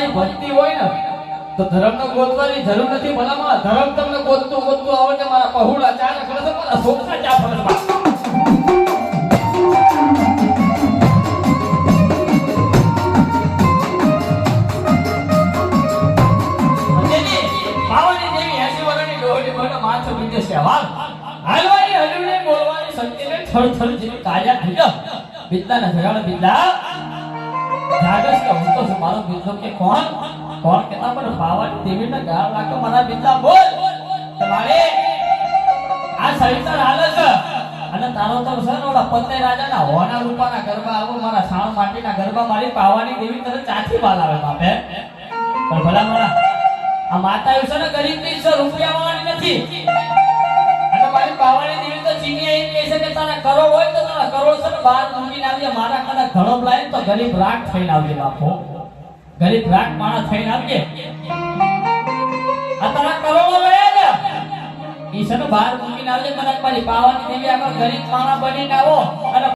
તમારી ભક્તિ હોય ને તો ધર્મને ગોતવાની જરૂર નથી. ભલામાં ધર્મ તમને ગોતતું આવડે મારા પહોળા ચાર કરે છે મારા સોખા ચા ફરવા. થર જેવી કાયા થઈ બિદલાના જગાડે બિદલા જાગસ કે હું તો મારો બિદલો કે કોણ કેતા પણ બાવાની દેવીને ગાળ લાગે મારા બિદલા બોલ તમારે આ સવિતર હાલે છે અને તારો તો છે ને ઓલા પત્તે રાજાના હોના રૂપાના ગરબા આવો મારા સાણ માટીના ગરબા મારી પાવાની દેવી તને ચાથી બાલાવે બાપે પણ ભલા મારા આ માતા છે ને ગરીબની છે રૂપિયા વાળી નથી. મારી પાવાની દેવી તો ચીની આઈ કહે છે કે તારા કરોડ હોય તો તારા કરોડ છે ને બહાર મૂકીને આવજે. મારા કદા ઘણો લાય તો ગરીબ રાખ થઈને આવજે બાપો. ગરીબ રાખ માણસ થઈને આવજે. આ તારા કરોડો લયા ને ઈ છે ને બહાર મૂકીને આવજે. કદાચ મારી પાવાની દેવી આગળ ગરીબ માણસ બનીને આવો અને